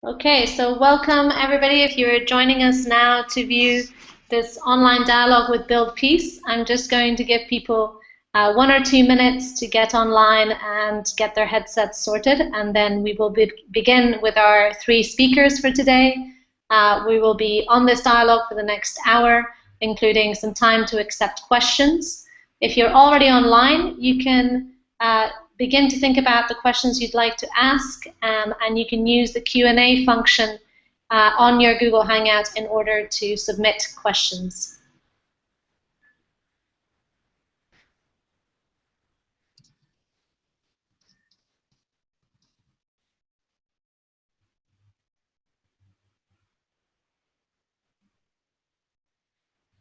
Okay, so welcome everybody. If you're joining us now to view this online dialogue with Build Peace, I'm just going to give people 1 or 2 minutes to get online and get their headsets sorted, and then we will begin with our 3 speakers for today. We will be on this dialogue for the next hour, including some time to accept questions. If you're already online, you can begin to think about the questions you'd like to ask, and you can use the Q&A function on your Google Hangout in order to submit questions.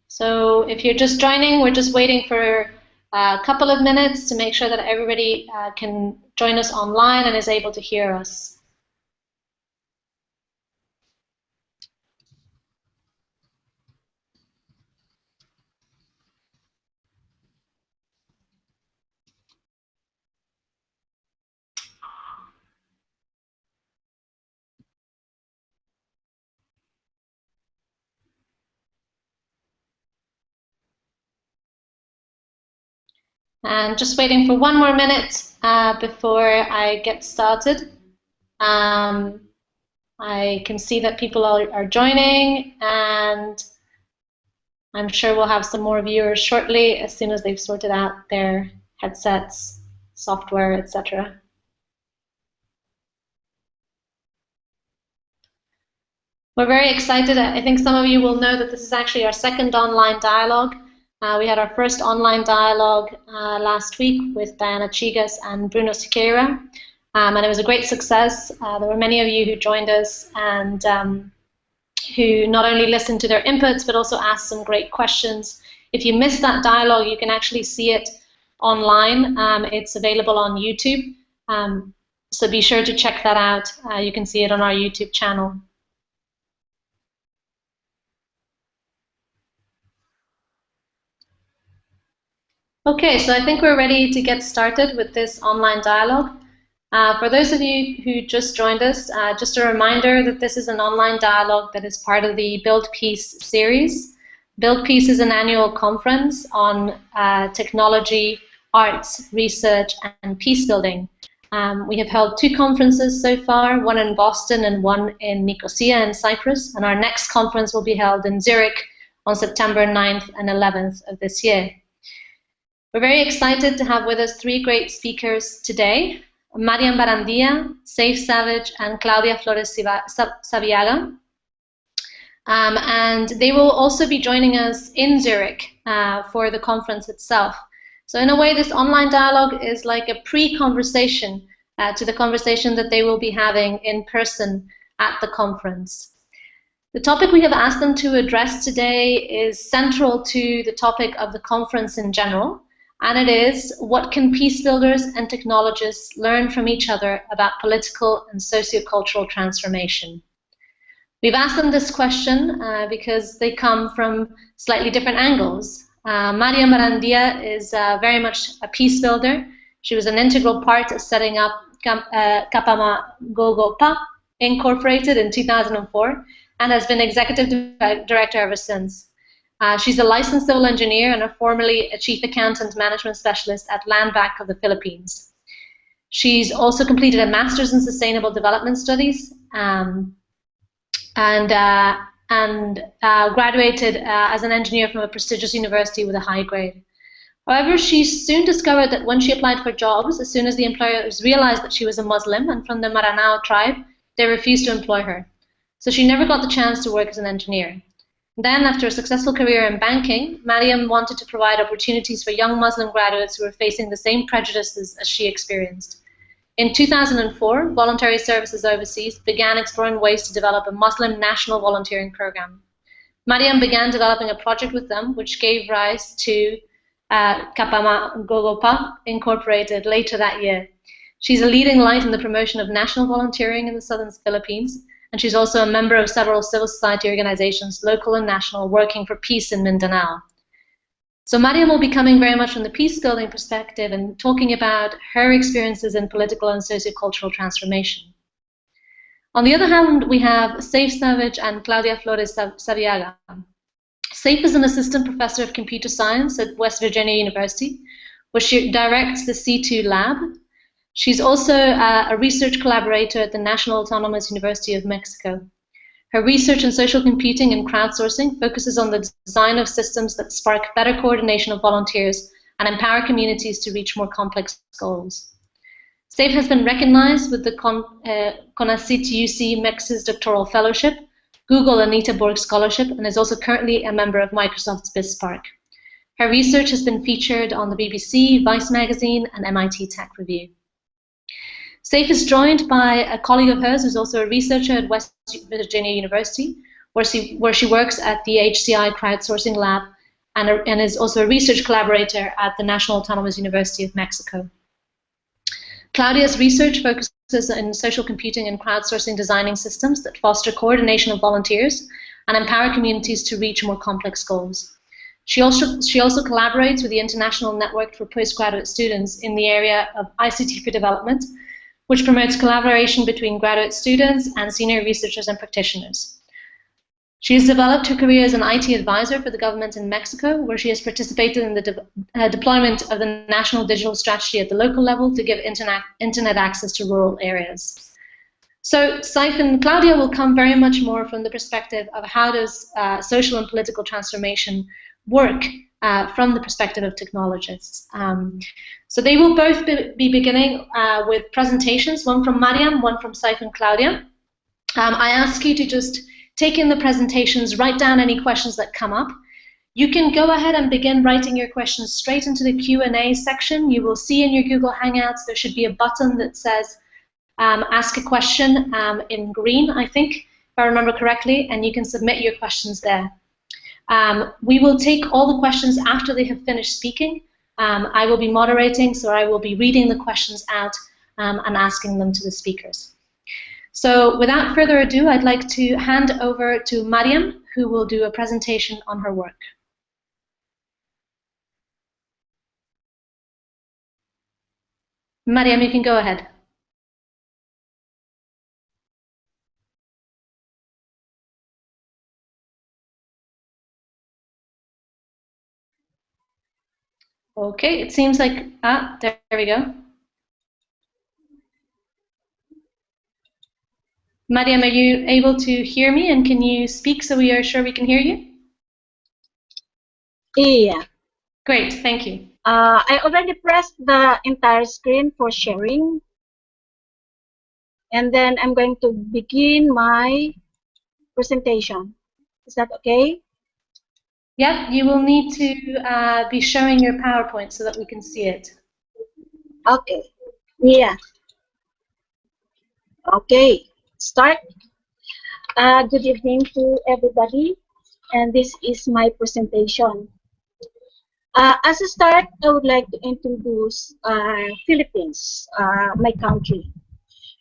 So if you're just joining, we're just waiting for a couple of minutes to make sure that everybody can join us online and is able to hear us. And just waiting for 1 more minute before I get started. I can see that people are joining, and I'm sure we'll have some more viewers shortly as soon as they've sorted out their headsets, software, etc. We're very excited. I think some of you will know that this is actually our second online dialogue. We had our first online dialogue last week with Diana Chigas and Bruno Siqueira, and it was a great success. There were many of you who joined us and who not only listened to their inputs but also asked some great questions. If you missed that dialogue, you can actually see it online. It's available on YouTube, so be sure to check that out. You can see it on our YouTube channel. Okay, so I think we're ready to get started with this online dialogue. For those of you who just joined us, just a reminder that this is an online dialogue that is part of the Build Peace series. Build Peace is an annual conference on technology, arts, research, and peace building. We have held 2 conferences so far, one in Boston and one in Nicosia in Cyprus, and our next conference will be held in Zurich on September 9th and 11th of this year. We're very excited to have with us 3 great speakers today: Mariam Barandia, Saiph Savage, and Claudia Flores Saviaga. And they will also be joining us in Zurich for the conference itself. So in a way, this online dialogue is like a pre-conversation to the conversation that they will be having in person at the conference. The topic we have asked them to address today is central to the topic of the conference in general, and it is: what can peace builders and technologists learn from each other about political and socio-cultural transformation? We've asked them this question because they come from slightly different angles. Mariam Barandia is very much a peace builder. She was an integral part of setting up Kapamagogopa Incorporated in 2004 and has been executive director ever since. She's a licensed civil engineer and formerly a chief accountant management specialist at Land Bank of the Philippines. She's also completed a master's in sustainable development studies and graduated as an engineer from a prestigious university with a high grade. However, she soon discovered that when she applied for jobs, as soon as the employers realized that she was a Muslim and from the Maranao tribe, they refused to employ her. So she never got the chance to work as an engineer. Then, after a successful career in banking, Mariam wanted to provide opportunities for young Muslim graduates who were facing the same prejudices as she experienced. In 2004, Voluntary Services Overseas began exploring ways to develop a Muslim national volunteering program. Mariam began developing a project with them, which gave rise to Kapamagogopa Incorporated later that year. She's a leading light in the promotion of national volunteering in the southern Philippines, and she's also a member of several civil society organizations, local and national, working for peace in Mindanao. So Mariam will be coming very much from the peace-building perspective and talking about her experiences in political and socio-cultural transformation. On the other hand, we have Saiph Savage and Claudia Flores Saviaga. Saiph is an assistant professor of computer science at West Virginia University, where she directs the C2 lab. She's also a research collaborator at the National Autonomous University of Mexico. Her research in social computing and crowdsourcing focuses on the design of systems that spark better coordination of volunteers and empower communities to reach more complex goals. Saiph has been recognized with the CONACYT UC Mex's Doctoral Fellowship, Google Anita Borg Scholarship, and is also currently a member of Microsoft's BizSpark. Her research has been featured on the BBC, Vice Magazine, and MIT Tech Review. Saiph is joined by a colleague of hers who's also a researcher at West Virginia University, where she works at the HCI Crowdsourcing Lab and is also a research collaborator at the National Autonomous University of Mexico. Claudia's research focuses in social computing and crowdsourcing designing systems that foster coordination of volunteers and empower communities to reach more complex goals. She also collaborates with the International Network for Postgraduate Students in the area of ICT for Development, which promotes collaboration between graduate students and senior researchers and practitioners. She has developed her career as an IT advisor for the government in Mexico, where she has participated in the deployment of the National Digital Strategy at the local level to give internet access to rural areas. So Saiph and Claudia will come very much more from the perspective of how does social and political transformation work from the perspective of technologists. So they will both be beginning with presentations, one from Mariam, one from Saiph and Claudia. I ask you to just take in the presentations, write down any questions that come up. You can go ahead and begin writing your questions straight into the Q&A section. You will see in your Google Hangouts there should be a button that says ask a question in green, I think, if I remember correctly, and you can submit your questions there. We will take all the questions after they have finished speaking. I will be moderating, so I will be reading the questions out and asking them to the speakers. So without further ado, I'd like to hand over to Mariam, who will do a presentation on her work. Mariam, you can go ahead. Okay, it seems like, there we go. Mariam, are you able to hear me, and can you speak so we are sure we can hear you? Yeah. Great, thank you. I already pressed the entire screen for sharing. And then I'm going to begin my presentation. Is that okay? Yep, you will need to be showing your PowerPoint so that we can see it. Okay. Yeah. Okay. Start. Good evening to everybody. And this is my presentation. As a start, I would like to introduce Philippines, my country.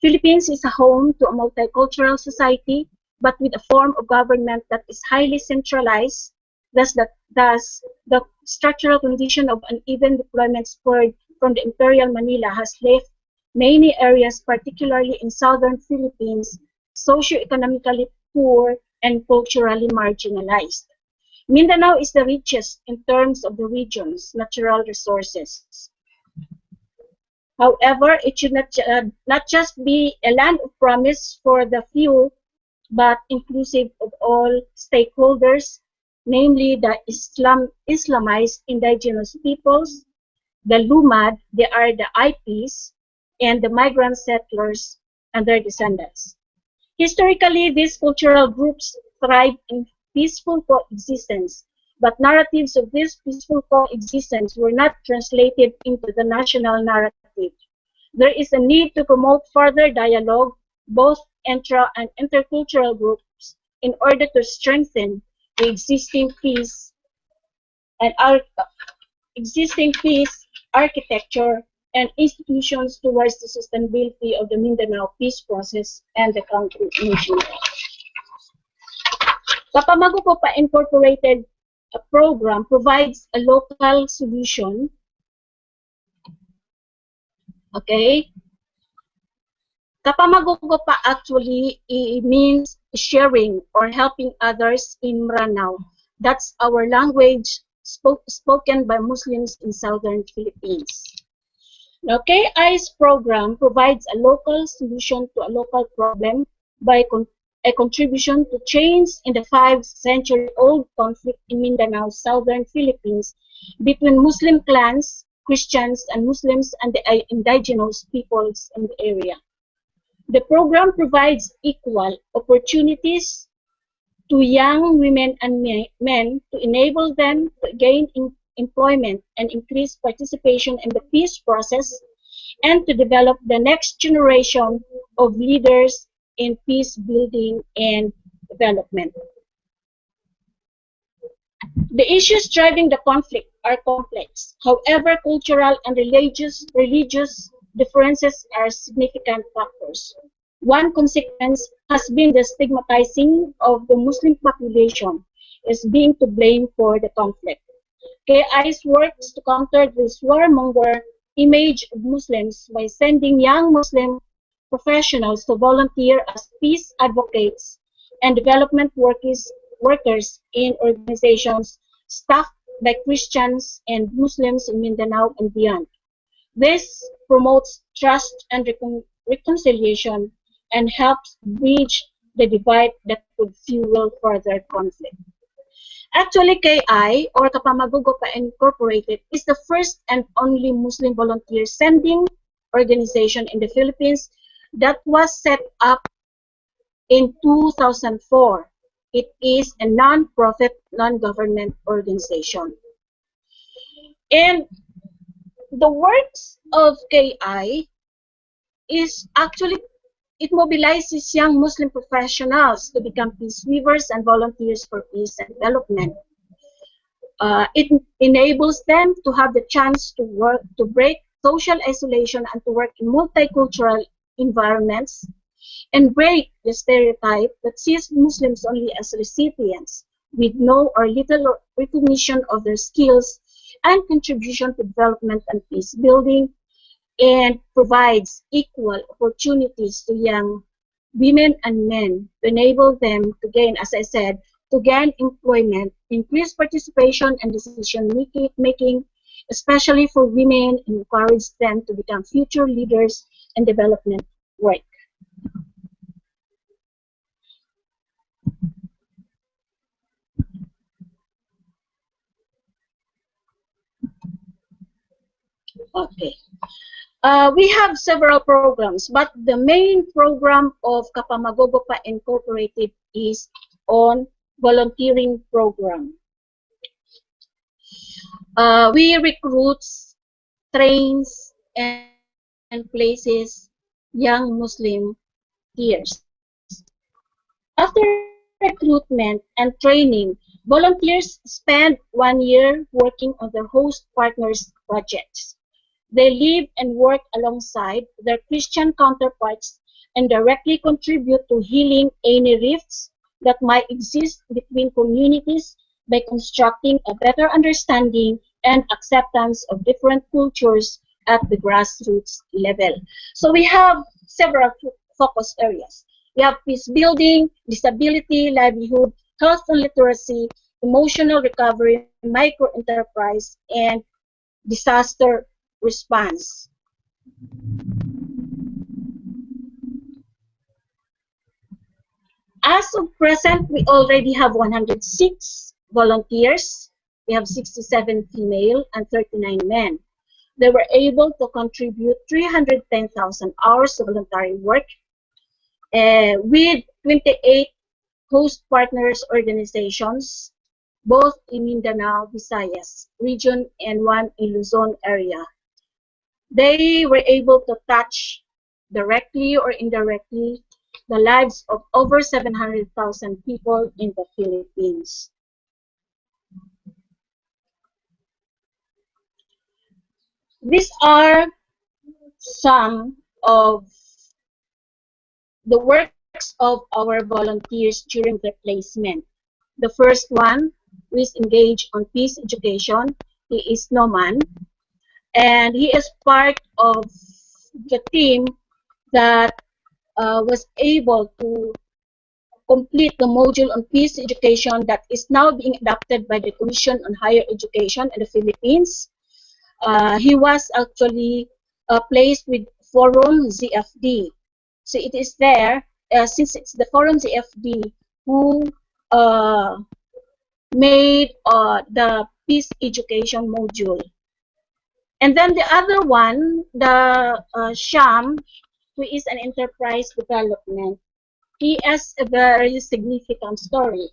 Philippines is a home to a multicultural society, but with a form of government that is highly centralized. Thus, the structural condition of uneven deployment spurred from the Imperial Manila has left many areas, particularly in southern Philippines, socio-economically poor and culturally marginalized. Mindanao is the richest in terms of the region's natural resources. However, it should not just be a land of promise for the few, but inclusive of all stakeholders, namely the Islamized indigenous peoples, the LUMAD, they are the IPs, and the migrant settlers and their descendants. Historically, these cultural groups thrive in peaceful coexistence, but narratives of this peaceful coexistence were not translated into the national narrative. There is a need to promote further dialogue, both intra and intercultural groups, in order to strengthen the existing peace architecture and institutions towards the sustainability of the Mindanao peace process and the country in general. Kapamagogopa Incorporated program provides a local solution. Okay. Kapamagogopa actually means sharing or helping others in Maranao. That's our language spoken by Muslims in southern Philippines. Now, KI's program provides a local solution to a local problem by a contribution to change in the 5-century-old conflict in Mindanao, southern Philippines, between Muslim clans, Christians, and Muslims and the indigenous peoples in the area. The program provides equal opportunities to young women and men to enable them to gain employment and increase participation in the peace process and to develop the next generation of leaders in peace building and development. The issues driving the conflict are complex. However, cultural and religious differences are significant factors. One consequence has been the stigmatizing of the Muslim population as being to blame for the conflict. KI's works to counter this warmonger image of Muslims by sending young Muslim professionals to volunteer as peace advocates and development workers in organizations staffed by Christians and Muslims in Mindanao and beyond. This promotes trust and reconciliation and helps bridge the divide that could fuel further conflict. Actually, KI, or Kapamagogopa Incorporated, is the first and only Muslim volunteer sending organization in the Philippines that was set up in 2004. It is a non-profit, non-government organization. And the works of KI is actually, it mobilizes young Muslim professionals to become peace weavers and volunteers for peace and development. It enables them to have the chance to work, to break social isolation and to work in multicultural environments and break the stereotype that sees Muslims only as recipients with no or little recognition of their skills and contribution to development and peace building, and provides equal opportunities to young women and men to enable them to gain, as I said, to gain employment, increase participation and decision making, especially for women, and encourage them to become future leaders and development work. Okay. We have several programs, but the main program of Kapamagogopa Incorporated is on volunteering program. We recruit, trains, and places young Muslim peers. After recruitment and training, volunteers spend 1 year working on their host partners' projects. They live and work alongside their Christian counterparts and directly contribute to healing any rifts that might exist between communities by constructing a better understanding and acceptance of different cultures at the grassroots level. So we have several focus areas. We have peace building, disability, livelihood, health and literacy, emotional recovery, micro enterprise, and disaster response. As of present, we already have 106 volunteers. We have 67 female and 39 men. They were able to contribute 310,000 hours of voluntary work with 28 host partners organizations, both in Mindanao, Visayas region and one in Luzon area. They were able to touch directly or indirectly the lives of over 700,000 people in the Philippines. These are some of the works of our volunteers during their placement. The first one is engaged on peace education. He is Noman, and he is part of the team that was able to complete the module on peace education that is now being adopted by the Commission on Higher Education in the Philippines. He was actually placed with Forum ZFD. So it is there, since it's the Forum ZFD who made the peace education module. And then the other one, the SHAM, who is an enterprise development. He has a very significant story.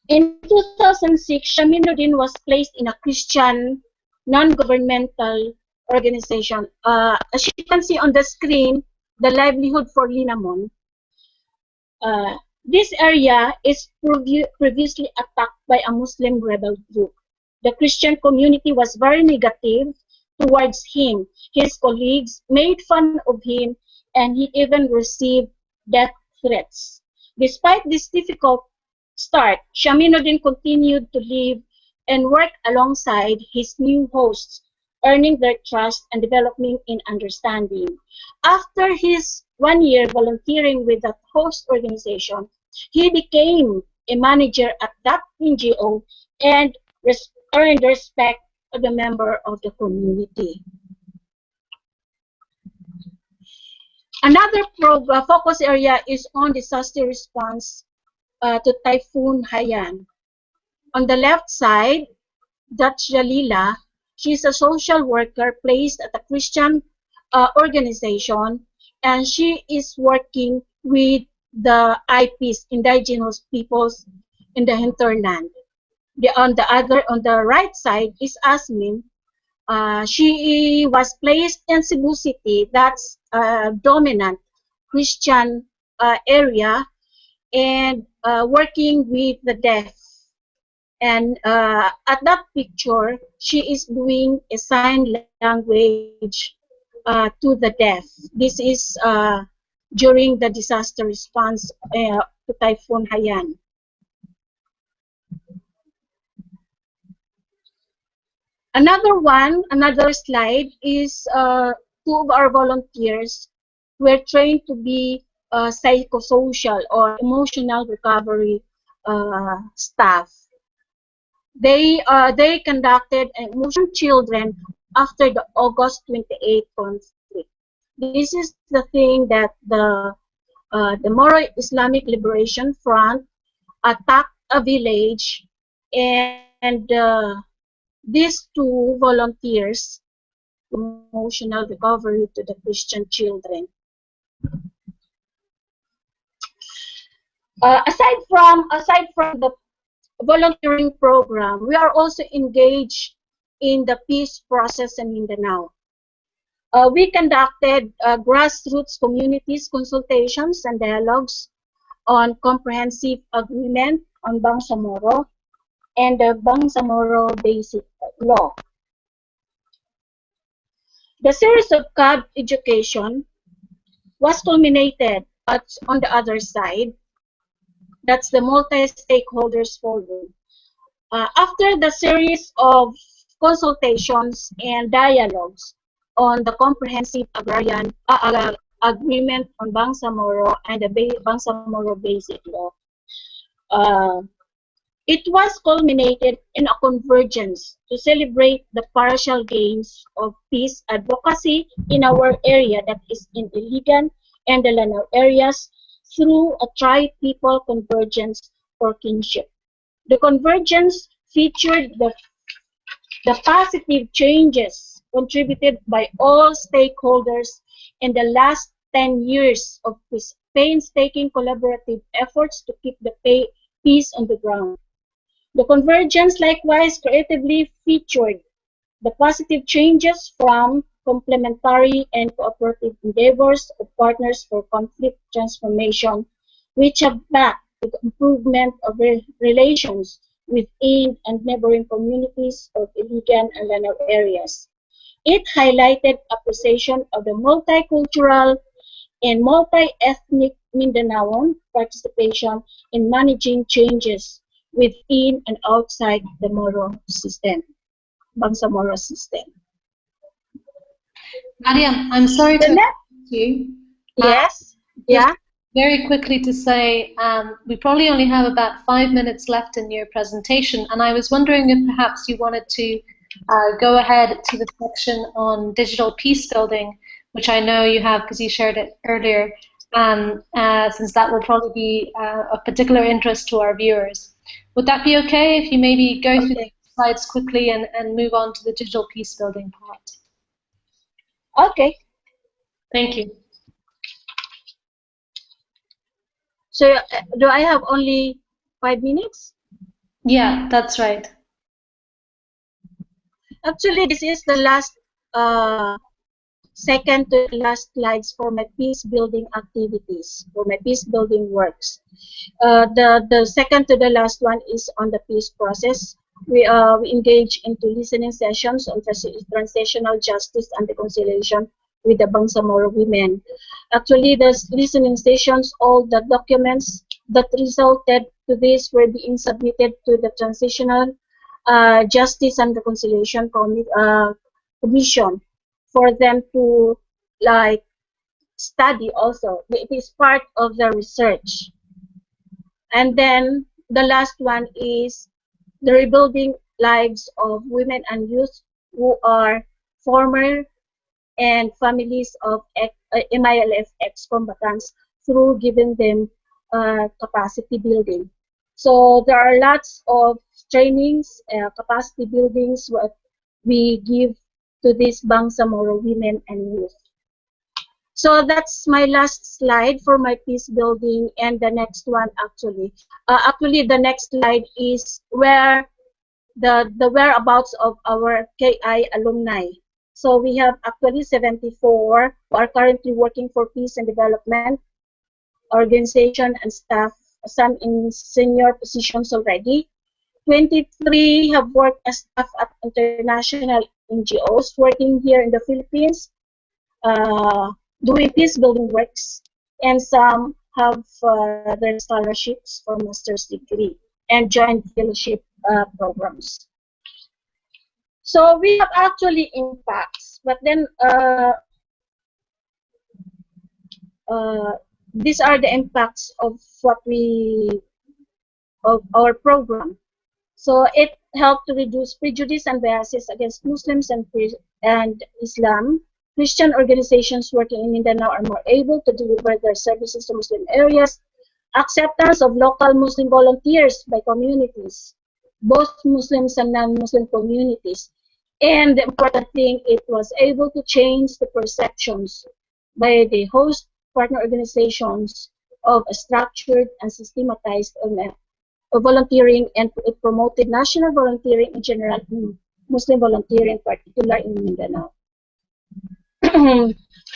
In 2006, Shaminuddin was placed in a Christian non-governmental organization. As you can see on the screen, the livelihood for Linamon. This area is previously attacked by a Muslim rebel group. The Christian community was very negative towards him. His colleagues made fun of him, and he even received death threats. Despite this difficult start, Shaminuddin continued to live and work alongside his new hosts, earning their trust and developing in understanding. After his 1 year volunteering with that host organization, he became a manager at that NGO and earned the respect of the member of the community. Another focus area is on disaster response to Typhoon Haiyan. On the left side, that's Jalila. She's a social worker placed at a Christian organization, and she is working with the IPs, indigenous peoples in the hinterland. On the right side is Asmin. She was placed in Cebu City, that's a dominant Christian area, and working with the deaf. And at that picture, she is doing a sign language to the deaf. This is during the disaster response to Typhoon Haiyan. Another slide is two of our volunteers were trained to be psychosocial or emotional recovery staff. They conducted emotional children after the August 28 conflict. This is the thing that the Moro Islamic Liberation Front attacked a village, and these two volunteers emotional recovery to the Christian children. Aside from the volunteering program, we are also engaged in the peace process in Mindanao. We conducted grassroots communities consultations and dialogues on comprehensive agreement on Bangsamoro and the Bangsamoro Basic Law. The series of CAB education was culminated on the other side. That's the multi-stakeholders forum. After the series of consultations and dialogues on the comprehensive agrarian agreement on Bangsamoro and the Bangsamoro Basic Law, it was culminated in a convergence to celebrate the partial gains of peace advocacy in our area, that is in Iligan and the Lanao areas, through a tri-people convergence for kinship. The convergence featured the positive changes contributed by all stakeholders in the last 10 years of painstaking collaborative efforts to keep the peace on the ground. The convergence likewise creatively featured the positive changes from complementary and cooperative endeavors of partners for conflict transformation, which have backed the improvement of relations within and neighboring communities of Iligan and Lanao areas. It highlighted appreciation of the multicultural and multi-ethnic Mindanaoan participation in managing changes within and outside the Moro system, Bangsamoro system. Mariam, I'm sorry to interrupt you. Yes. Just Yeah. very quickly to say, we probably only have about 5 minutes left in your presentation, and I was wondering if perhaps you wanted to go ahead to the section on digital peace building, which I know you have because you shared it earlier, since that will probably be of particular interest to our viewers. Would that be okay if you maybe go through the Okay. slides quickly and move on to the digital peace building part? Okay. Thank you. So do I have only 5 minutes? Yeah, that's right. Actually, this is the last second to the last slides for my peace building activities, for my peace building works. The second to the last one is on the peace process. We engage into listening sessions on transitional justice and reconciliation with the Bangsamoro women. Actually, the listening sessions, all the documents that resulted to this were being submitted to the Transitional Justice and Reconciliation Commission for them to like study also. It is part of the research. And then the last one is the rebuilding lives of women and youth who are former and families of MILF ex-combatants through giving them capacity building. So there are lots of trainings, capacity buildings what we give to these Bangsamoro women and youth. So that's my last slide for my peace building, and the next one actually the next slide is where the whereabouts of our KI alumni. So we have actually 74 who are currently working for peace and development organization and staff, some in senior positions already. 23 have worked as staff at international NGOs working here in the Philippines, doing peace building works, and some have their scholarships for master's degree and joint fellowship programs. So we have actually impacts, but then these are the impacts of our program. So it helped to reduce prejudice and biases against Muslims and Islam. Christian organizations working in Mindanao are more able to deliver their services to Muslim areas. Acceptance of local Muslim volunteers by communities, both Muslims and non-Muslim communities. And the important thing, it was able to change the perceptions by the host partner organizations of a structured and systematized volunteering, and it promoted national volunteering in general and Muslim volunteering in particular in Mindanao.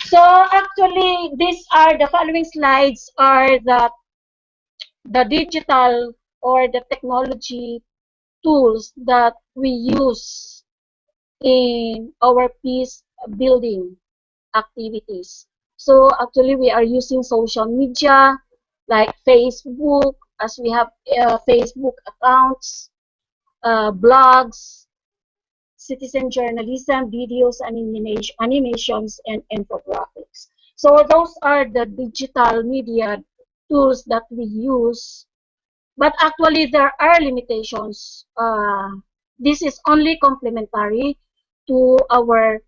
So actually, these are the following slides are the digital or the technology tools that we use in our peace building activities. So actually, we are using social media like Facebook, as we have Facebook accounts, blogs, citizen journalism, videos, animations, and infographics. So those are the digital media tools that we use. But actually, there are limitations. This is only complementary to our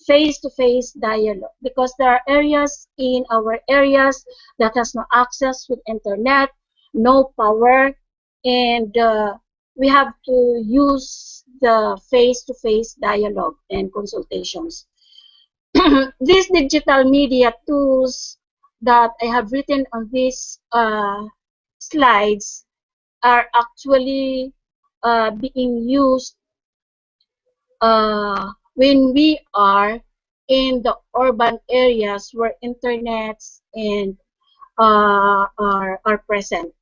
face-to-face dialogue, because there are areas in our areas that has no access with internet, no power, and we have to use the face-to-face dialogue and consultations. These digital media tools that I have written on these slides are actually being used when we are in the urban areas where internets and are present.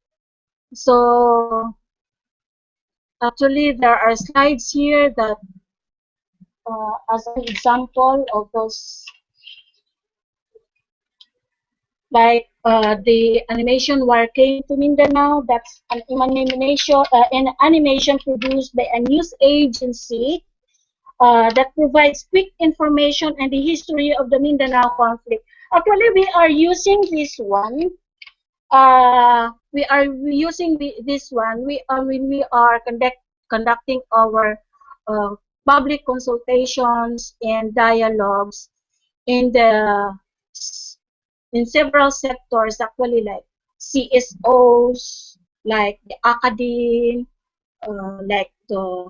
So actually, there are slides here that as an example of those, like the animation War Came to Mindanao. That's an animation produced by a news agency that provides quick information and the history of the Mindanao conflict. Actually, we are using this one. We are using this one. When we are conducting our public consultations and dialogues in the in several sectors, actually, like CSOs, like the academe, like the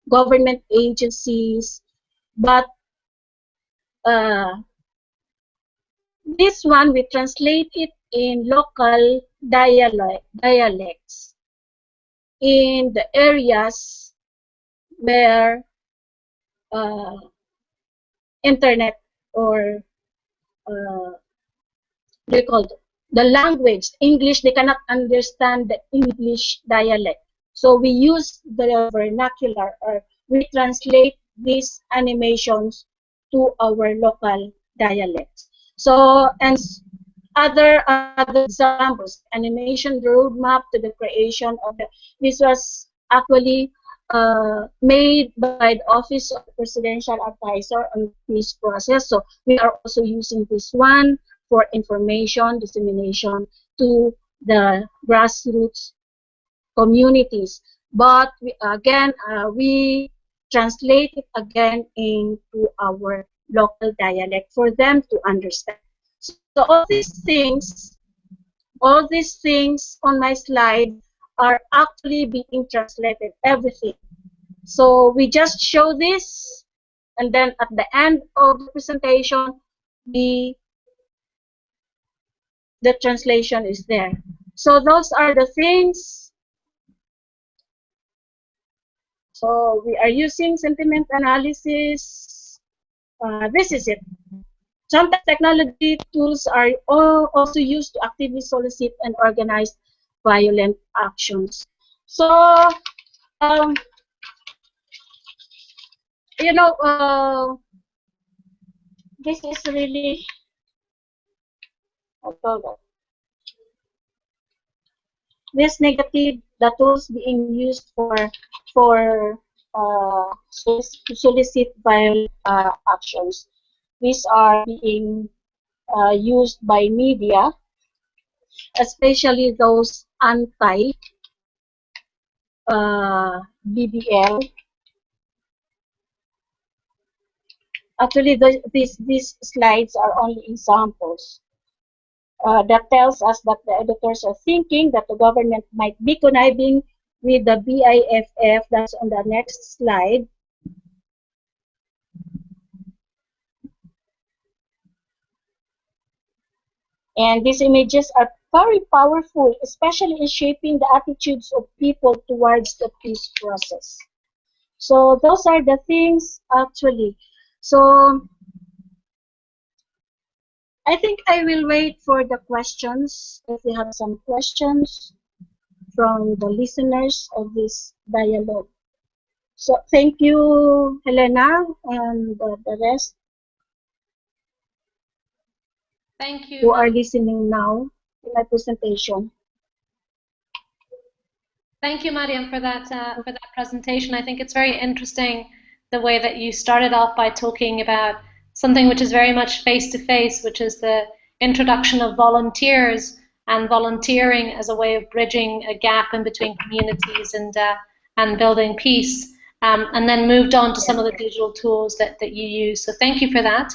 government agencies. But uh, this one, we translate it in local dialects in the areas where uh, internet or they call it the language English, they cannot understand the English dialect, so we use the vernacular, or we translate these animations to our local dialects. So, and other examples, animation roadmap to the creation of the, this was actually made by the Office of the Presidential Advisor on this process. So we are also using this one for information dissemination to the grassroots communities. But we translate it again into our local dialect for them to understand. So all these things on my slide are actually being translated, everything. So we just show this, and then at the end of the presentation, we the translation is there. So those are the things. So we are using sentiment analysis. This is it. Sometimes technology tools are also used to actively solicit and organize violent actions. So, um, you know, this is really, I told that, this negative, the tools being used for to solicit violent actions. These are being used by media, especially those anti BBL. Actually, these slides are only examples. That tells us that the editors are thinking that the government might be conniving with the BIFF. That's on the next slide. And these images are very powerful, especially in shaping the attitudes of people towards the peace process. So those are the things actually. So I think I will wait for the questions, if we have some questions from the listeners of this dialogue. So thank you, Helena, and the rest Thank you, who are Mariam. listening now to my presentation. Thank you, Mariam, for that presentation. I think it's very interesting the way that you started off by talking about something which is very much face to face, which is the introduction of volunteers and volunteering as a way of bridging a gap in between communities and building peace. And then moved on to some of the digital tools that you use. So thank you for that.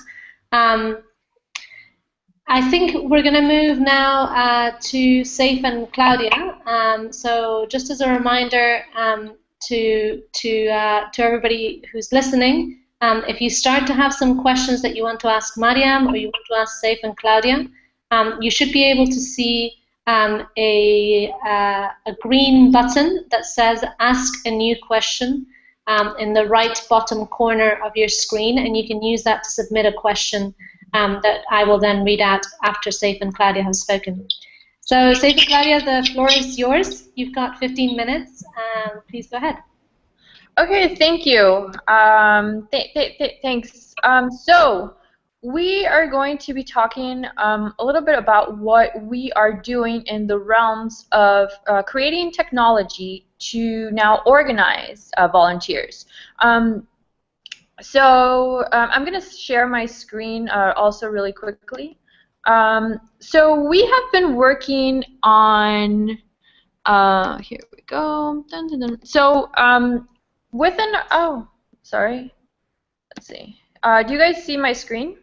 I think we're going to move now to Saiph and Claudia. So just as a reminder to everybody who's listening, if you start to have some questions that you want to ask Mariam or you want to ask Saiph and Claudia, you should be able to see a green button that says Ask a New Question in the right bottom corner of your screen, and you can use that to submit a question that I will then read out after Saiph and Claudia have spoken. So Saiph and Claudia, the floor is yours. You've got 15 minutes. Please go ahead. Okay, thank you. Thanks. So we are going to be talking a little bit about what we are doing in the realms of creating technology to now organize volunteers. So I'm going to share my screen also really quickly. So we have been working on, here we go. Dun, dun, dun. So oh, sorry. Let's see. Do you guys see my screen?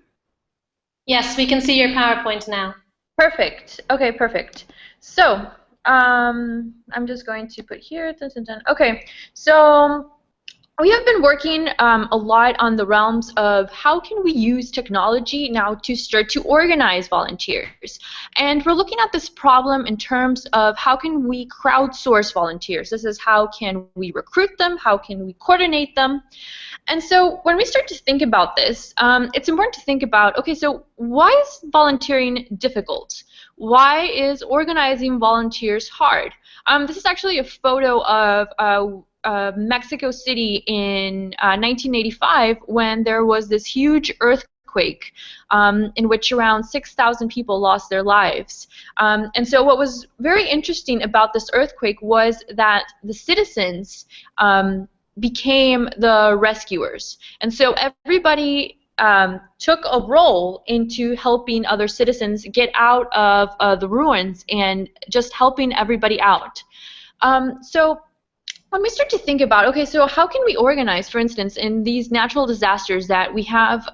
Yes, we can see your PowerPoint now. Perfect. Okay, perfect. So I'm just going to put here. Dun, dun, dun. Okay, so we have been working a lot on the realms of how can we use technology now to start to organize volunteers. And we're looking at this problem in terms of how can we crowdsource volunteers. This is how can we recruit them, how can we coordinate them. And so when we start to think about this, it's important to think about, okay, so why is volunteering difficult? Why is organizing volunteers hard? This is actually a photo of Mexico City in 1985 when there was this huge earthquake in which around 6,000 people lost their lives. And so what was very interesting about this earthquake was that the citizens became the rescuers. And so everybody took a role into helping other citizens get out of the ruins and just helping everybody out. So when we start to think about, okay, so how can we organize, for instance, in these natural disasters that we have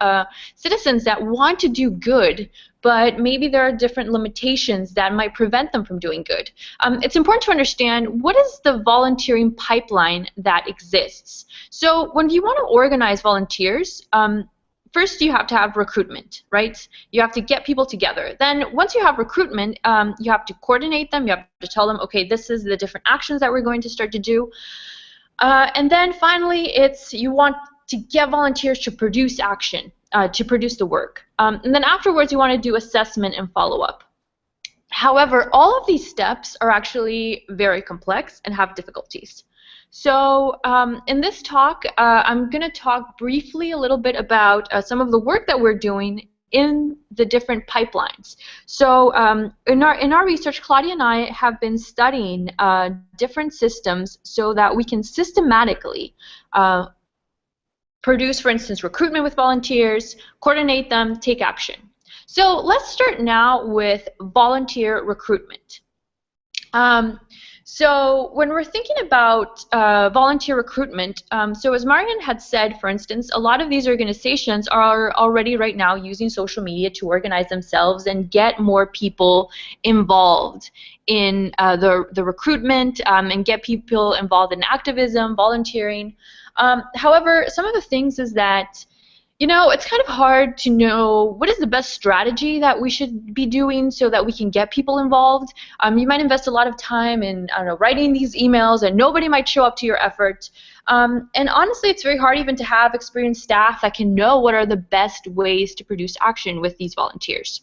citizens that want to do good, but maybe there are different limitations that might prevent them from doing good. It's important to understand what is the volunteering pipeline that exists. So when you want to organize volunteers, first you have to have recruitment, right? You have to get people together. Then once you have recruitment, you have to coordinate them. You have to tell them, okay, this is the different actions that we're going to start to do. And then finally, you want to get volunteers to produce action, to produce the work. And then afterwards, you want to do assessment and follow-up. However, all of these steps are actually very complex and have difficulties. So in this talk, I'm going to talk briefly a little bit about some of the work that we're doing in the different pipelines. So in our research, Claudia and I have been studying different systems so that we can systematically produce, for instance, recruitment with volunteers, coordinate them, take action. So let's start now with volunteer recruitment. So when we're thinking about volunteer recruitment, so as Mariam had said, for instance, a lot of these organizations are already right now using social media to organize themselves and get more people involved in the recruitment and get people involved in activism, volunteering. However, some of the things is that it's kind of hard to know what is the best strategy that we should be doing so that we can get people involved. You might invest a lot of time in, I don't know, writing these emails, and nobody might show up to your effort. And honestly, it's very hard even to have experienced staff that can know what are the best ways to produce action with these volunteers.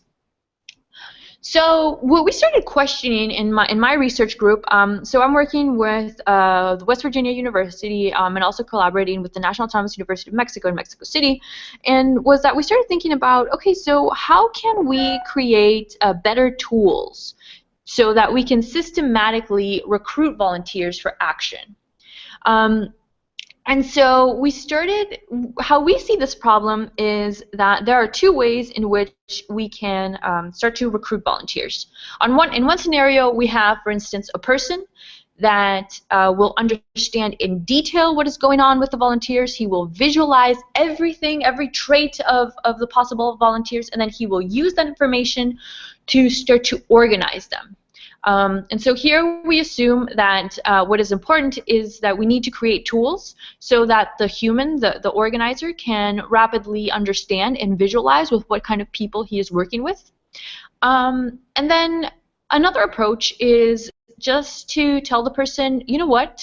So what we started questioning in my research group, so I'm working with the West Virginia University and also collaborating with the National Autonomous University of Mexico in Mexico City, and was that we started thinking about, okay, so how can we create better tools so that we can systematically recruit volunteers for action? And so we started, how we see this problem is that there are two ways in which we can start to recruit volunteers. In one scenario, we have, for instance, a person that will understand in detail what is going on with the volunteers. He will visualize everything, every trait of the possible volunteers, and then he will use that information to start to organize them. And so here we assume that what is important is that we need to create tools so that the human, the organizer, can rapidly understand and visualize with what kind of people he is working with. And then another approach is just to tell the person, you know what,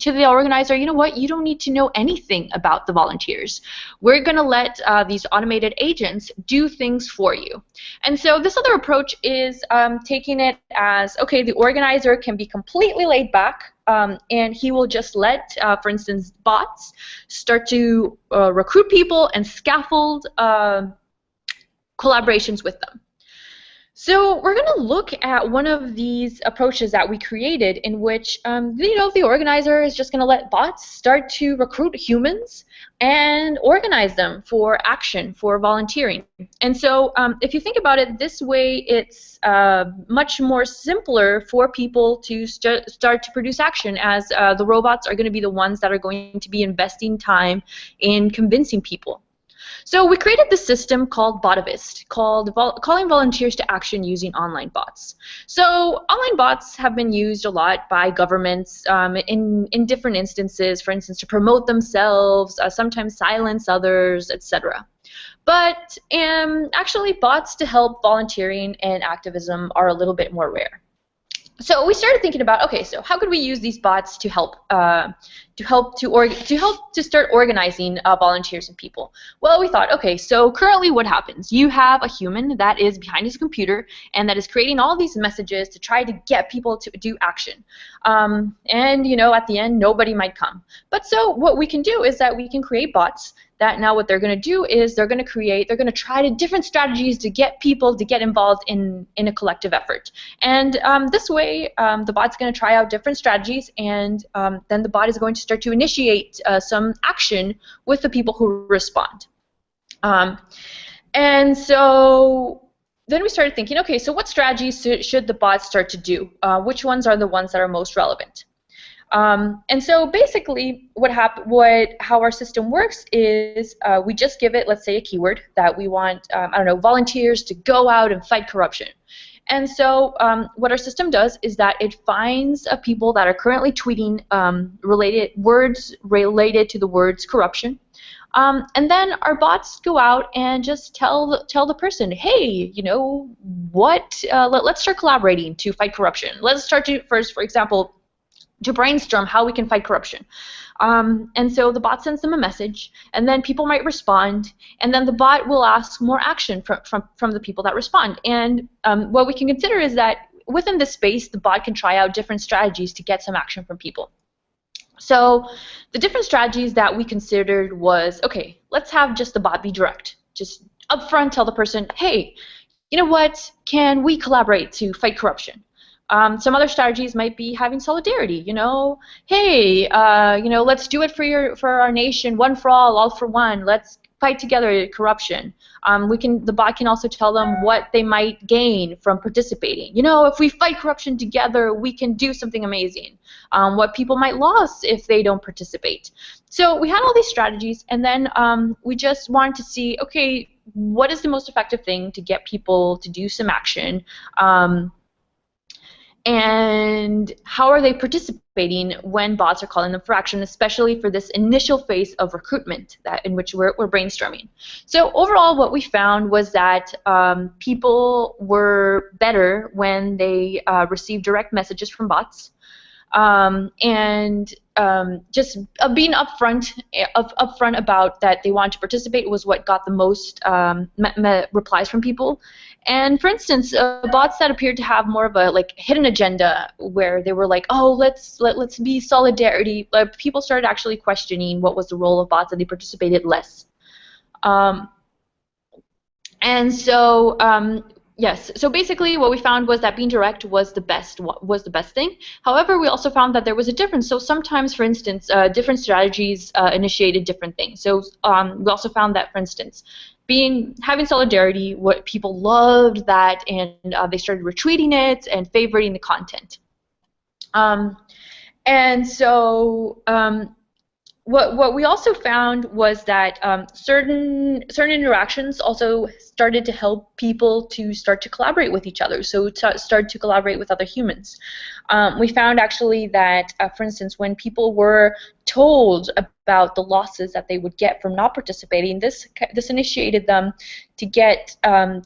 to the organizer, you know what, you don't need to know anything about the volunteers. We're going to let these automated agents do things for you. And so this other approach is taking it as, okay, the organizer can be completely laid back and he will just let, for instance, bots start to recruit people and scaffold collaborations with them. So we're going to look at one of these approaches that we created in which, the organizer is just going to let bots start to recruit humans and organize them for action, for volunteering. And so if you think about it this way, it's much more simpler for people to start to produce action, as the robots are going to be the ones that are going to be investing time in convincing people. So we created this system called Botavist, calling volunteers to action using online bots. So online bots have been used a lot by governments in different instances, for instance, to promote themselves, sometimes silence others, etc. But actually, bots to help volunteering and activism are a little bit more rare. So we started thinking about, okay, so how could we use these bots to help to start organizing volunteers and people? Well, we thought, okay, so currently what happens? You have a human that is behind his computer and that is creating all these messages to try to get people to do action. And at the end, nobody might come. But so what we can do is that we can create bots that now what they're going to do is they're going to try different strategies to get people to get involved in a collective effort. And this way, the bot's going to try out different strategies, and then the bot is going to start to initiate some action with the people who respond. And so then we started thinking, okay, so what strategies should the bot start to do? Which ones are the ones that are most relevant? And so basically how our system works is we just give it, let's say, a keyword that we want, volunteers to go out and fight corruption. And so what our system does is that it finds people that are currently tweeting words related to the words corruption. And then our bots go out and just tell the person, hey, let's start collaborating to fight corruption. Let's start to first, for example, to brainstorm how we can fight corruption. And so the bot sends them a message, and then people might respond, and then the bot will ask more action from the people that respond. And what we can consider is that within this space, the bot can try out different strategies to get some action from people. So the different strategies that we considered was, okay, let's have just the bot be direct. Just upfront tell the person, hey, you know what, can we collaborate to fight corruption? Some other strategies might be having solidarity. Hey, let's do it for our nation, one for all for one. Let's fight together corruption. The bot can also tell them what they might gain from participating. If we fight corruption together, we can do something amazing. What people might lose if they don't participate. So we had all these strategies, and then we just wanted to see, okay, what is the most effective thing to get people to do some action? And how are they participating when bots are calling them for action, especially for this initial phase of recruitment in which we're brainstorming. So overall, what we found was that people were better when they received direct messages from bots. Just being upfront about that they want to participate was what got the most replies from people. And for instance, bots that appeared to have more of a hidden agenda, where they were like, oh, let's be solidarity. People started actually questioning what was the role of bots, and they participated less. Yes. So basically, what we found was that being direct was the best thing. However, we also found that there was a difference. So sometimes, for instance, different strategies initiated different things. So we also found that, for instance, having solidarity, what people loved that, and they started retweeting it and favoriting the content. What we also found was that certain interactions also started to help people to start to collaborate with each other, so to start to collaborate with other humans. We found actually that, for instance, when people were told about the losses that they would get from not participating, this initiated them to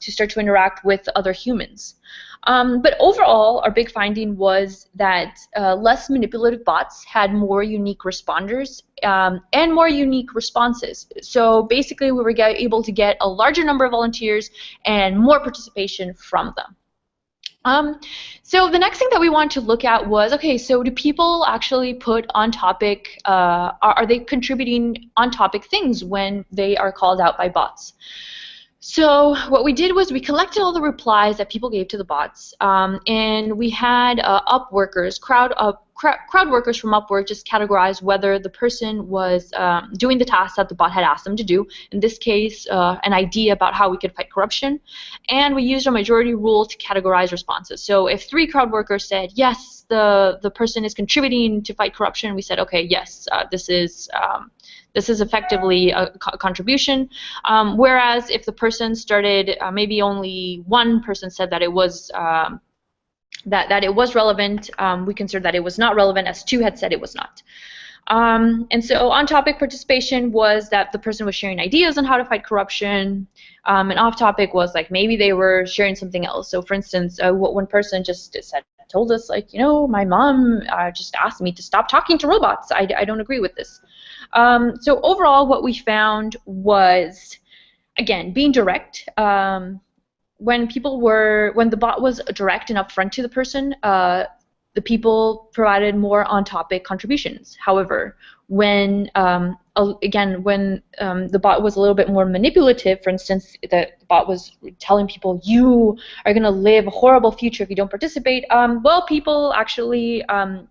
start to interact with other humans. But overall, our big finding was that less manipulative bots had more unique responders and more unique responses. So basically, we were able to get a larger number of volunteers and more participation from them. So the next thing that we wanted to look at was, okay, so do people actually put on topic, are they contributing on topic things when they are called out by bots? So what we did was we collected all the replies that people gave to the bots, and we had up workers, crowd workers from Upwork just categorize whether the person was doing the task that the bot had asked them to do. In this case, an idea about how we could fight corruption, and we used a majority rule to categorize responses. So if 3 crowd workers said yes, the person is contributing to fight corruption, we said okay, yes, this is effectively a contribution. Whereas if the person started, maybe only 1 person said that it was that it was relevant, we considered that it was not relevant, as 2 had said it was not. And so on-topic participation was that the person was sharing ideas on how to fight corruption, and off-topic was like maybe they were sharing something else. So for instance, one person just told us, like, you know, my mom just asked me to stop talking to robots. I don't agree with this. So overall, what we found was, again, being direct. When the bot was direct and upfront to the person, the people provided more on-topic contributions. However, when the bot was a little bit more manipulative, for instance, the bot was telling people, you are going to live a horrible future if you don't participate, well, people actually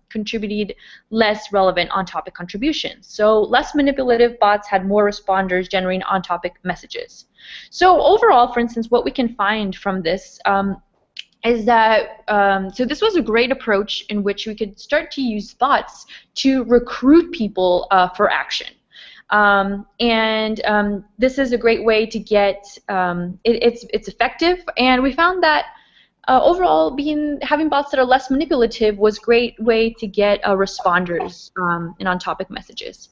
contributed less relevant on-topic contributions. So less manipulative bots had more responders generating on-topic messages. So overall, for instance, what we can find from this is that, so this was a great approach in which we could start to use bots to recruit people for action. This is a great way to get, it's effective, and we found that overall having bots that are less manipulative was a great way to get responders and on-topic messages.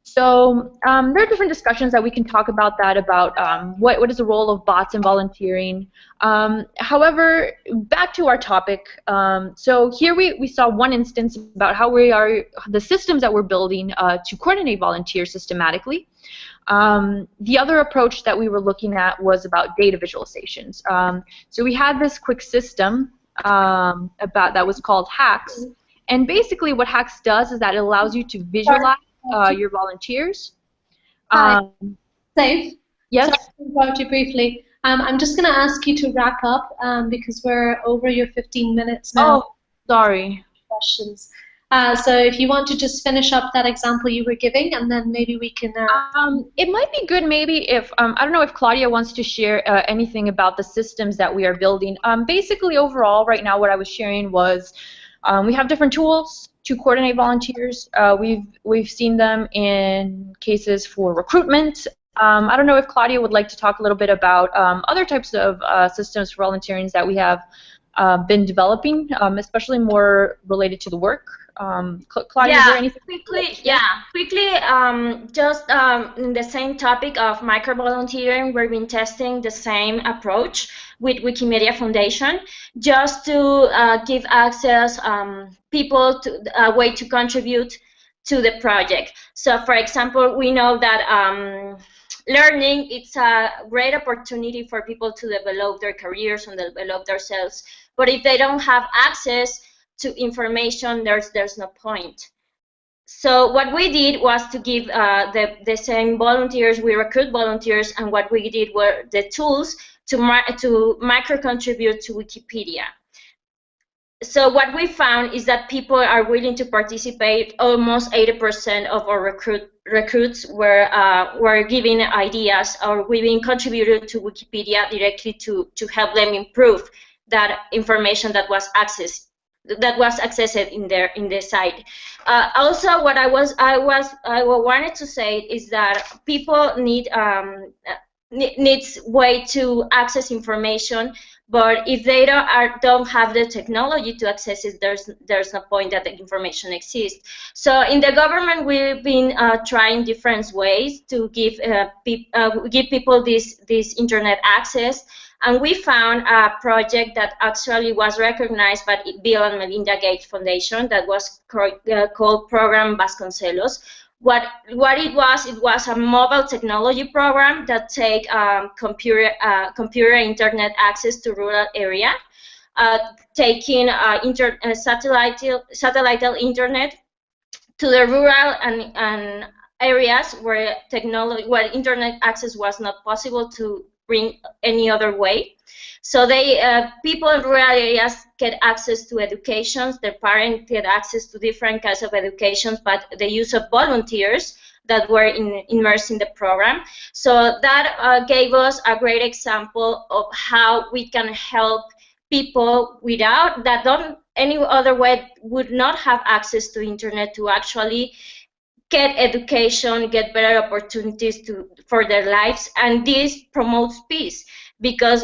So there are different discussions that we can talk about what is the role of bots in volunteering. However, back to our topic. So here we saw one instance about how the systems that we're building to coordinate volunteers systematically. The other approach that we were looking at was about data visualizations. So we had this quick system that was called HACS, and basically what HACS does is that it allows you to visualize your volunteers. Saiph? Yes? Sorry to interrupt you briefly. I'm just going to ask you to wrap up because we're over your 15 minutes now. Oh, sorry. Questions. So if you want to just finish up that example you were giving, and then maybe we can... it might be good maybe if, I don't know if Claudia wants to share anything about the systems that we are building. Basically, overall, right now what I was sharing was we have different tools to coordinate volunteers. We've seen them in cases for recruitment. I don't know if Claudia would like to talk a little bit about other types of systems for volunteering that we have been developing, especially more related to the work. Claudia, is there anything? Quickly, just in the same topic of micro-volunteering, we've been testing the same approach with Wikimedia Foundation, just to give access people to a way to contribute to the project. So, for example, we know that learning, it's a great opportunity for people to develop their careers and develop themselves. But if they don't have access to information, there's no point. So what we did was to give the same volunteers, we recruit volunteers, and what we did were the tools to micro-contribute to Wikipedia. So what we found is that people are willing to participate. Almost 80% of our recruits were giving ideas or giving contributed to Wikipedia directly to help them improve that information that was accessed in the site. Also, what I wanted to say is that people needs way to access information, but if they don't have the technology to access it, there's no point that the information exists. So in the government, we've been trying different ways to give people this internet access. And we found a project that actually was recognized by Bill and Melinda Gates Foundation that was called Program Vasconcelos. What it was a mobile technology program that take computer internet access to rural area, taking satellite internet to the rural and areas where internet access was not possible to bring any other way. So people in rural areas get access to education. Their parents get access to different kinds of education, but the use of volunteers that were immersed in the program. So that gave us a great example of how we can help people without that don't any other way would not have access to internet to actually get education, get better opportunities for their lives, and this promotes peace. Because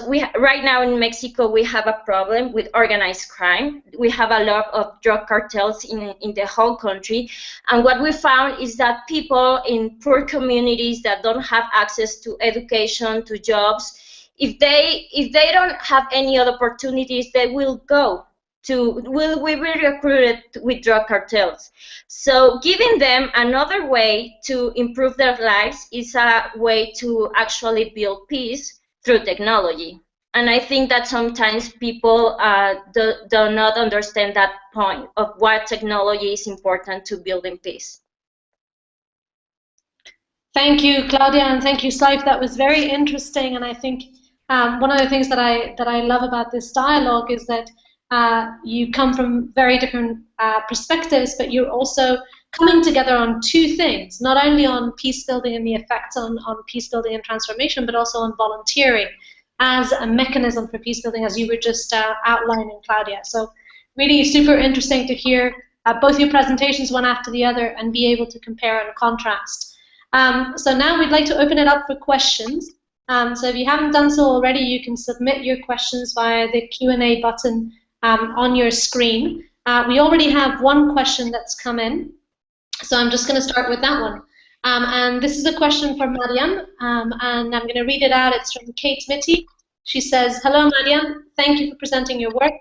right now in Mexico we have a problem with organized crime. We have a lot of drug cartels in the whole country, and what we found is that people in poor communities that don't have access to education, to jobs, if they don't have any other opportunities, they will be recruited with drug cartels. So giving them another way to improve their lives is a way to actually build peace through technology. And I think that sometimes people do not understand that point of why technology is important to building peace. Thank you, Claudia, and thank you, Saiph. That was very interesting, and I think one of the things that I love about this dialogue is that you come from very different perspectives, but you're also coming together on two things, not only on peace building and the effects on peace building and transformation, but also on volunteering as a mechanism for peace building, as you were just outlining, Claudia. So really super interesting to hear both your presentations one after the other and be able to compare and contrast. So now we'd like to open it up for questions. So if you haven't done so already, you can submit your questions via the Q&A button on your screen. We already have one question that's come in, so I'm just going to start with that one. And this is a question from Mariam, and I'm going to read it out. It's from Kate Mitty. She says, "Hello, Mariam. Thank you for presenting your work.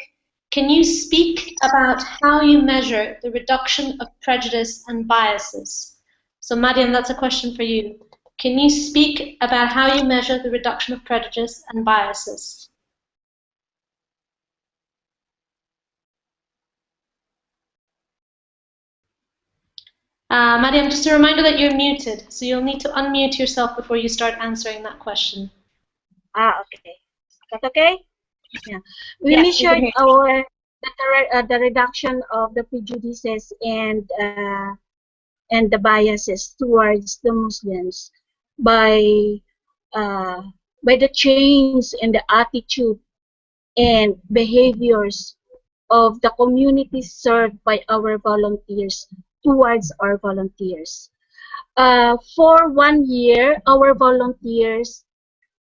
Can you speak about how you measure the reduction of prejudice and biases?" So, Mariam, that's a question for you. Can you speak about how you measure the reduction of prejudice and biases? Mariam, just a reminder that you're muted, so you'll need to unmute yourself before you start answering that question. Okay. That's okay? Yeah. We measured the reduction of the prejudices and the biases towards the Muslims by the change in the attitude and behaviors of the communities served by our volunteers towards our volunteers. For 1 year, our volunteers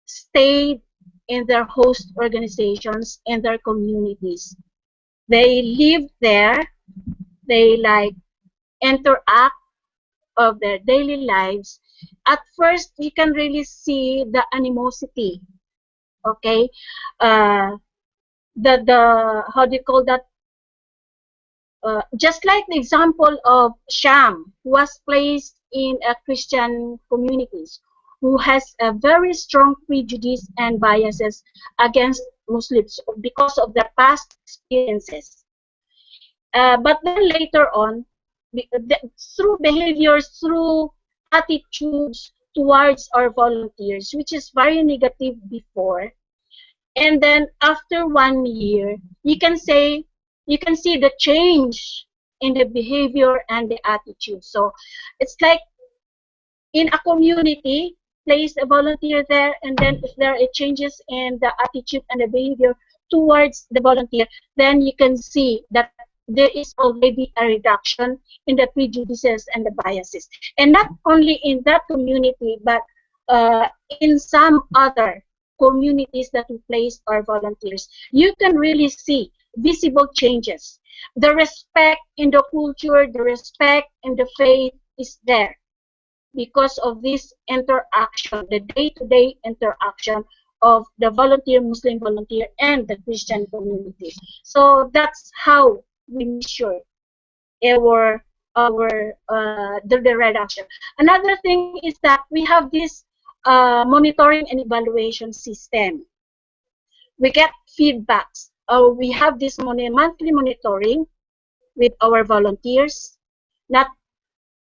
stayed in their host organizations and their communities. They live there. They interact of their daily lives. At first, you can really see the animosity. Okay, how do you call that? Just like the example of Sham, who was placed in a Christian communities, who has a very strong prejudice and biases against Muslims because of their past experiences. But then later on, through behaviors, through attitudes towards our volunteers, which is very negative before, and then after 1 year, you can see the change in the behavior and the attitude. So it's like in a community, place a volunteer there, and then if there are changes in the attitude and the behavior towards the volunteer, then you can see that there is already a reduction in the prejudices and the biases. And not only in that community, but in some other communities that we place our volunteers, you can really see visible changes. The respect in the culture, the respect in the faith is there because of this interaction, the day-to-day interaction of the Muslim volunteer and the Christian community. So that's how we measure the reduction. Another thing is that we have this monitoring and evaluation system. We get feedbacks. We have this monthly monitoring with our volunteers.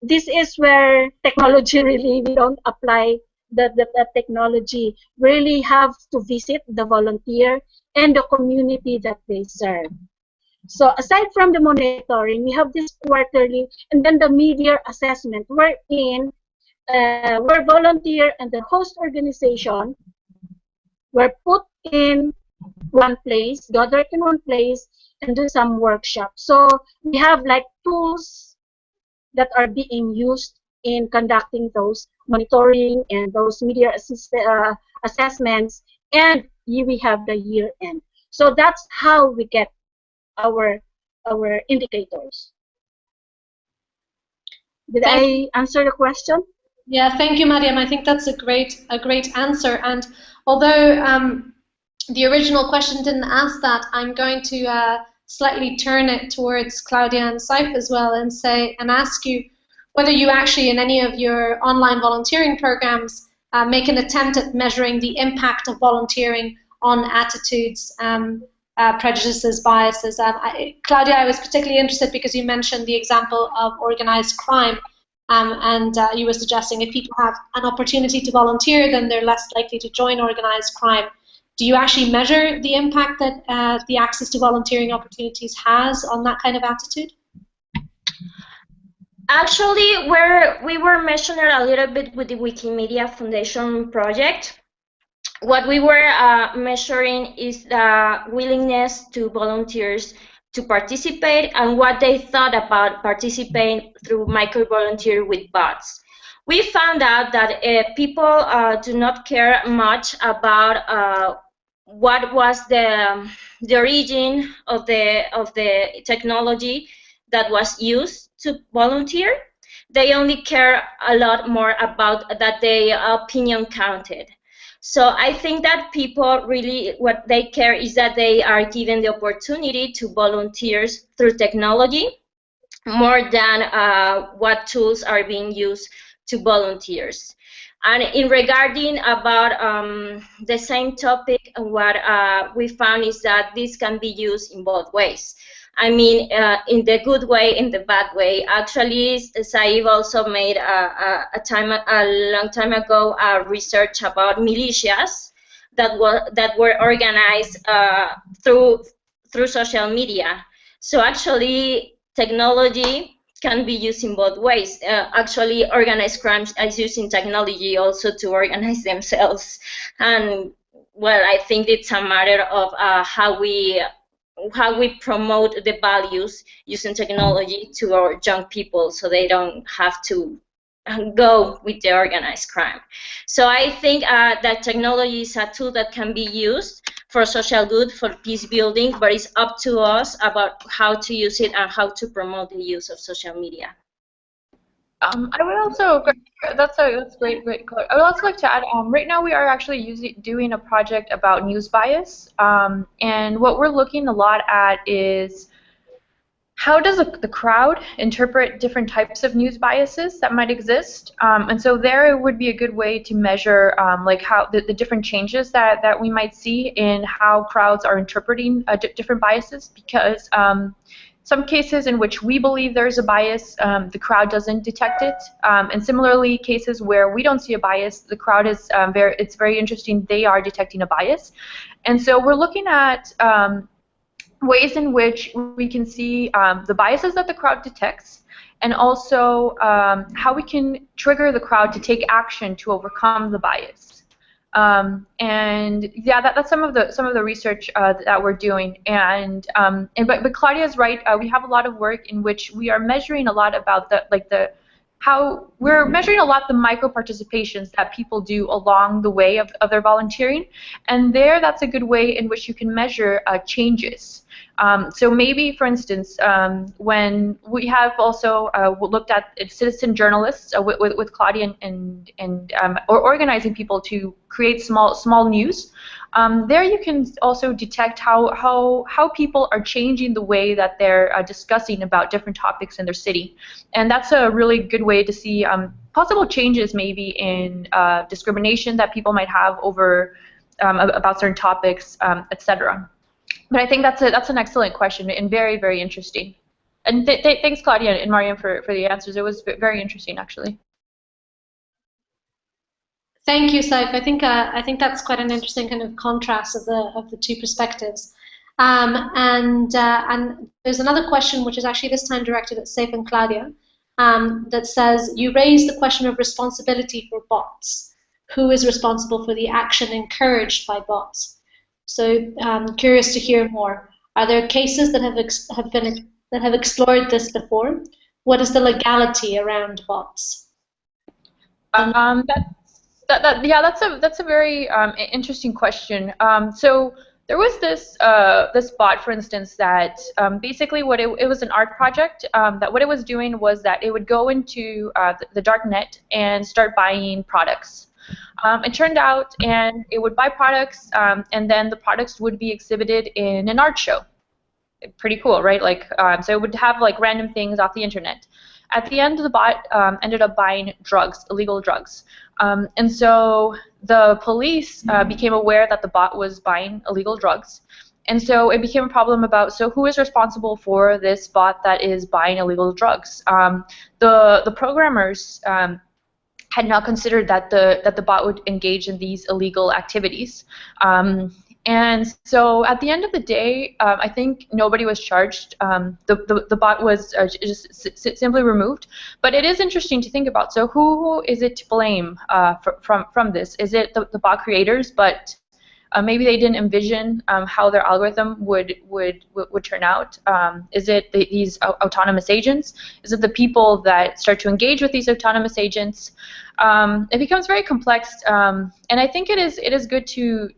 This is where technology really we don't apply that technology really have to visit the volunteer and the community that they serve. So aside from the monitoring, we have this quarterly and then the media assessment wherein where volunteer and the host organization were put in one place, gathered in one place, and do some workshops. So we have like tools that are being used in conducting those monitoring and those media assessments, and we have the year end. So that's how we get our indicators. Did I answer the question? Yeah, thank you, Mariam. I think that's a great answer. And although the original question didn't ask that, I'm going to slightly turn it towards Claudia and Saiph as well, and ask you whether you actually, in any of your online volunteering programs, make an attempt at measuring the impact of volunteering on attitudes, prejudices, biases. Claudia, I was particularly interested because you mentioned the example of organized crime. And you were suggesting if people have an opportunity to volunteer, then they're less likely to join organized crime. Do you actually measure the impact that the access to volunteering opportunities has on that kind of attitude? Actually, we were measuring a little bit with the Wikimedia Foundation project. What we were measuring is the willingness to volunteers to participate and what they thought about participating through micro-volunteer with bots. We found out that people do not care much about what was the origin of the technology that was used to volunteer. They only care a lot more about that their opinion counted. So I think that people really, what they care is that they are given the opportunity to volunteer through technology more than what tools are being used to volunteers. And in regarding about the same topic, what we found is that this can be used in both ways. I mean, in the good way, in the bad way. Actually, Saiph also made a long time ago research about militias that were organized through social media. So actually, technology can be used in both ways. Actually, organized crimes is using technology also to organize themselves. And well, I think it's a matter of how we promote the values using technology to our young people so they don't have to go with the organized crime. So I think that technology is a tool that can be used for social good, for peace building, but it's up to us about how to use it and how to promote the use of social media. I would also, that's great. I would also like to add, right now we are actually doing a project about news bias, and what we're looking a lot at is how does the crowd interpret different types of news biases that might exist, and so there it would be a good way to measure like how the different changes that we might see in how crowds are interpreting different biases, because some cases in which we believe there's a bias, the crowd doesn't detect it, and similarly cases where we don't see a bias, the crowd is it's very interesting, they are detecting a bias. And so we're looking at ways in which we can see the biases that the crowd detects, and also how we can trigger the crowd to take action to overcome the bias. And yeah, that's some of the research that we're doing. But Claudia is right. We have a lot of work in which we are measuring a lot about how we're measuring a lot the micro participations that people do along the way of their volunteering, and that's a good way in which you can measure changes. So maybe, for instance, when we have also looked at citizen journalists with Claudia or organizing people to create small news, there you can also detect how people are changing the way that they're discussing about different topics in their city, and that's a really good way to see possible changes maybe in discrimination that people might have over about certain topics, etc. But I think that's an excellent question and very, very interesting. And thanks, Claudia and Mariam, for the answers. It was very interesting, actually. Thank you, Saiph. I think that's quite an interesting kind of contrast of the two perspectives. And there's another question, which is actually this time directed at Saiph and Claudia, that says, you raised the question of responsibility for bots. Who is responsible for the action encouraged by bots? So curious to hear more. Are there cases that have explored this before? What is the legality around bots? Yeah, that's a very interesting question. So there was this this bot, for instance, that basically it was an art project. That what it was doing was that it would go into the dark net and start buying products. It turned out, and it would buy products, and then the products would be exhibited in an art show. Pretty cool, right? Like, so it would have like random things off the internet. At the end, the bot ended up buying drugs, illegal drugs. And so the police became aware that the bot was buying illegal drugs. And so it became a problem about, so who is responsible for this bot that is buying illegal drugs? The programmers had not considered that the bot would engage in these illegal activities. And so at the end of the day, I think nobody was charged. The bot was just simply removed. But it is interesting to think about. So who is it to blame from this? Is it the bot creators? But maybe they didn't envision how their algorithm would turn out. Is it these autonomous agents? Is it the people that start to engage with these autonomous agents? It becomes very complex, and I think it is good to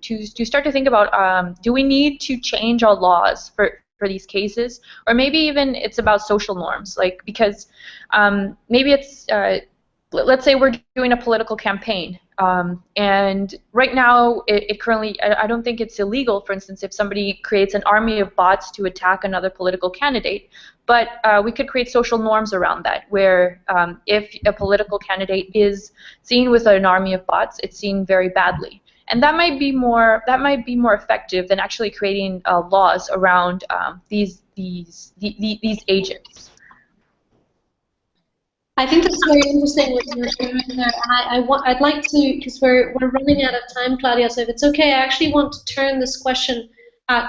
start to think about, do we need to change our laws for these cases, or maybe even it's about social norms, like, because maybe it's let's say we're doing a political campaign, and right now it currently, I don't think it's illegal, for instance, if somebody creates an army of bots to attack another political candidate, but we could create social norms around that, where if a political candidate is seen with an army of bots, it's seen very badly. And that might be more effective than actually creating laws around these agents. I think that's very interesting what you're sharing there, and I'd like to, because we're running out of time, Claudia. So if it's okay, I actually want to turn this question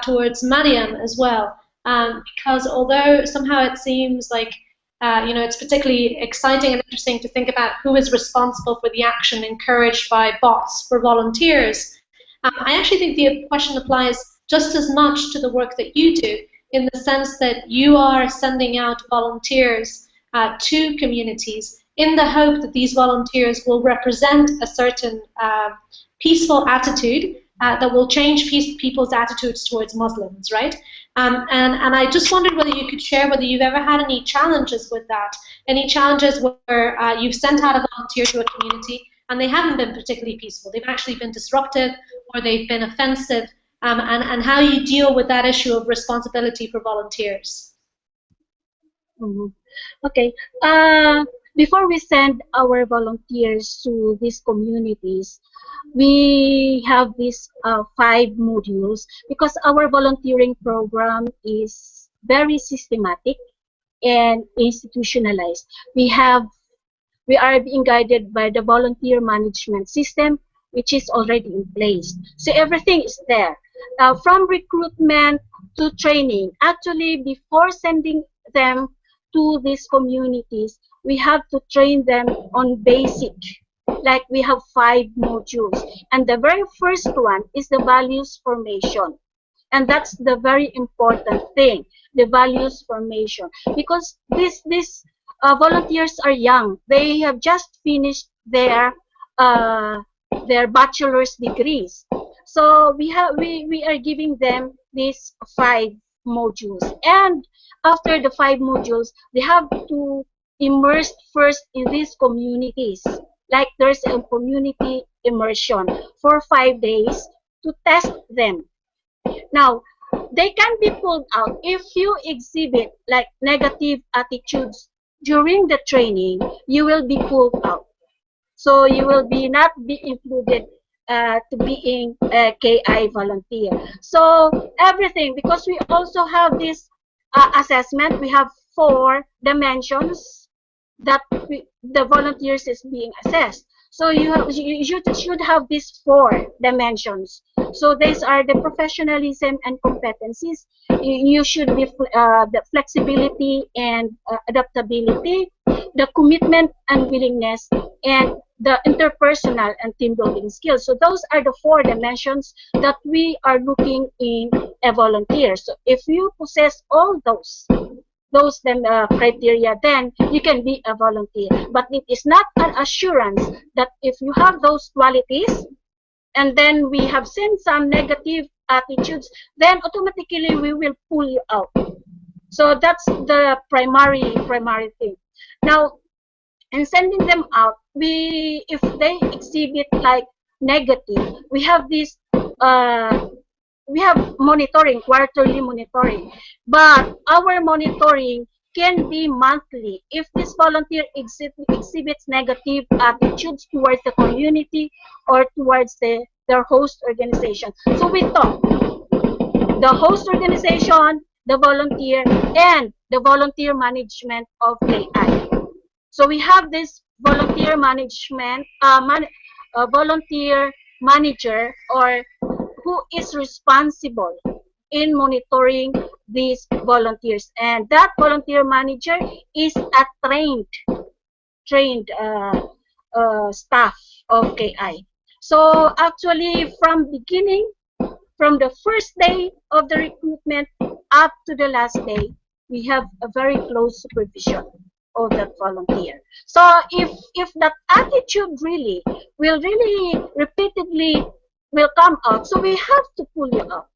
towards Mariam as well, because although somehow it seems like it's particularly exciting and interesting to think about who is responsible for the action encouraged by bots for volunteers, I actually think the question applies just as much to the work that you do, in the sense that you are sending out volunteers to communities in the hope that these volunteers will represent a certain peaceful attitude that will change people's attitudes towards Muslims, right? And I just wondered whether you could share whether you've ever had any challenges with that, any challenges where you've sent out a volunteer to a community and they haven't been particularly peaceful. They've actually been disruptive or they've been offensive, and how you deal with that issue of responsibility for volunteers. Mm-hmm. Okay. Before we send our volunteers to these communities, we have these 5 modules, because our volunteering program is very systematic and institutionalized. We are being guided by the volunteer management system, which is already in place. So everything is there. From recruitment to training. Actually, before sending them to these communities, we have to train them on basic. Like, we have 5 modules. And the very first one is the values formation. And that's the very important thing, the values formation. Because these volunteers are young. They have just finished their bachelor's degrees. So we are giving them these 5 modules. And after the 5 modules, they have to immerse first in these communities. Like, there's a community immersion for 5 days to test them. Now, they can be pulled out if you exhibit like negative attitudes during the training. You will be pulled out, so you will not be included to being a KI volunteer. So everything, because we also have this assessment, we have 4 dimensions that the volunteers is being assessed. So you should have these 4 dimensions. So these are the professionalism and competencies. You should be the flexibility and adaptability, the commitment and willingness, and the interpersonal and team building skills. So those are the 4 dimensions that we are looking in a volunteer. So if you possess all those criteria, then you can be a volunteer. But it is not an assurance that if you have those qualities, and then we have seen some negative attitudes, then automatically we will pull you out. So that's the primary thing. Now, in sending them out, if they exhibit like negative, we have this we have monitoring, quarterly monitoring, but our monitoring can be monthly if this volunteer exhibits negative attitudes towards the community or towards their host organization. So we talk the host organization, the volunteer, and the volunteer management of KI. So we have this volunteer management, volunteer manager, or who is responsible in monitoring these volunteers, and that volunteer manager is a trained staff of KI. So actually, from the first day of the recruitment up to the last day, we have a very close supervision of that volunteer. So if that attitude will repeatedly will come out, so we have to pull you out.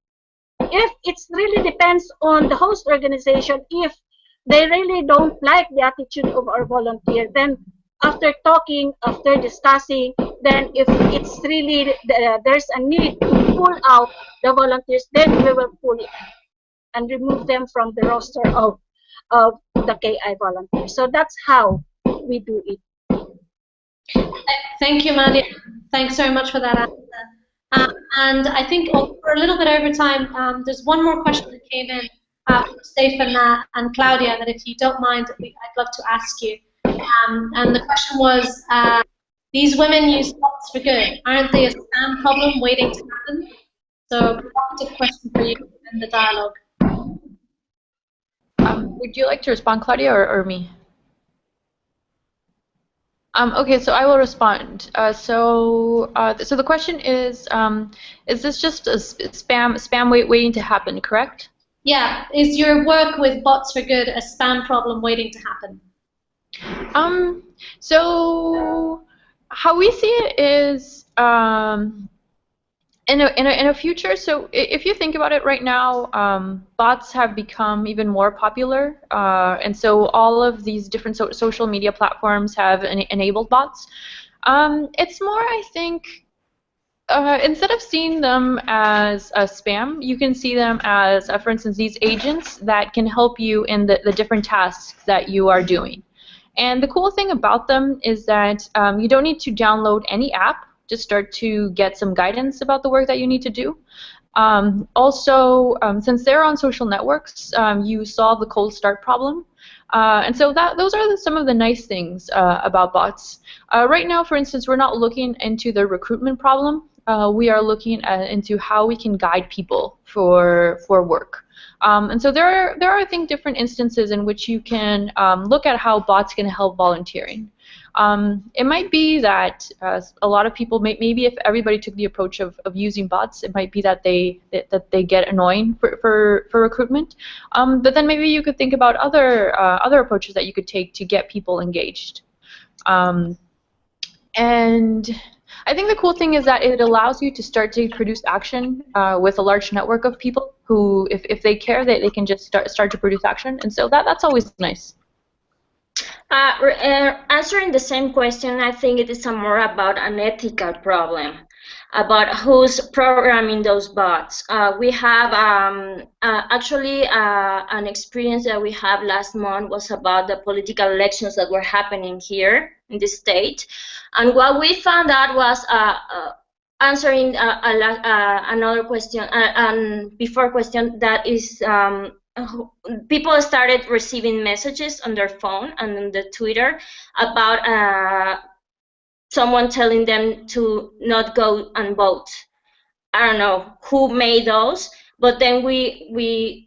If it really depends on the host organization, if they really don't like the attitude of our volunteer, then after talking, after discussing, then if it's really there's a need to pull out the volunteers, then we will pull it and remove them from the roster of the KI volunteers. So that's how we do it. Thank you, Mandy. Thanks very much for that answer. And I think we're a little bit over time. There's one more question that came in from Saiph and Claudia that, if you don't mind, I'd love to ask you. And the question was, these women use bots for good. Aren't they a spam problem waiting to happen? So, provocative question for you in the dialogue. Would you like to respond, Claudia, or me? Okay, so I will respond. So the question is this just a spam waiting to happen, correct? Yeah. Is your work with Bots for Good a spam problem waiting to happen? So how we see it is in a future. So if you think about it right now, bots have become even more popular, and so all of these different social media platforms have enabled bots. It's more, I think, instead of seeing them as a spam, you can see them as, for instance, these agents that can help you in the different tasks that you are doing. And the cool thing about them is that you don't need to download any app to start to get some guidance about the work that you need to do. Also, since they're on social networks, you solve the cold start problem. And so those are some of the nice things about bots. Right now, for instance, we're not looking into the recruitment problem. We are looking into how we can guide people for work. And so there are, I think, different instances in which you can look at how bots can help volunteering. It might be that a lot of people, maybe if everybody took the approach of using bots, it might be that they get annoying for recruitment. But then maybe you could think about other approaches that you could take to get people engaged. And I think the cool thing is that it allows you to start to produce action with a large network of people who, if they care, they can just start to produce action. And so that's always nice. Answering the same question, I think it is more about an ethical problem, about who's programming those bots. We have actually an experience that we have last month was about the political elections that were happening here in the state, and what we found out was answering another question, before question, that is people started receiving messages on their phone and on the Twitter about someone telling them to not go and vote. I don't know who made those, but then you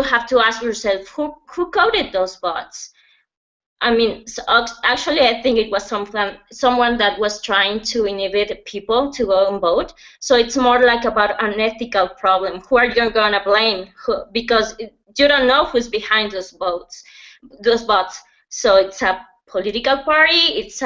have to ask yourself who coded those bots. I mean, so actually, I think it was someone that was trying to inhibit people to go and vote. So it's more like about an ethical problem. Who are you going to blame? Because you don't know who's behind those bots. So it's a political party, it's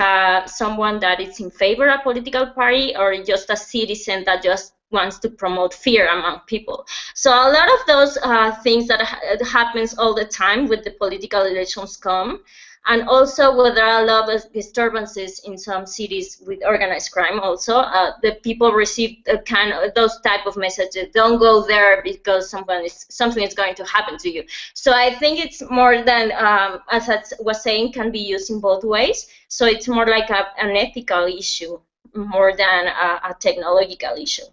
someone that is in favor of a political party, or just a citizen that just wants to promote fear among people. So a lot of those things that happens all the time with the political elections come. And also, where there are a lot of disturbances in some cities with organized crime, also the people receive those type of messages. Don't go there because something is going to happen to you. So I think it's more than, as I was saying, can be used in both ways. So it's more like an ethical issue more than a technological issue.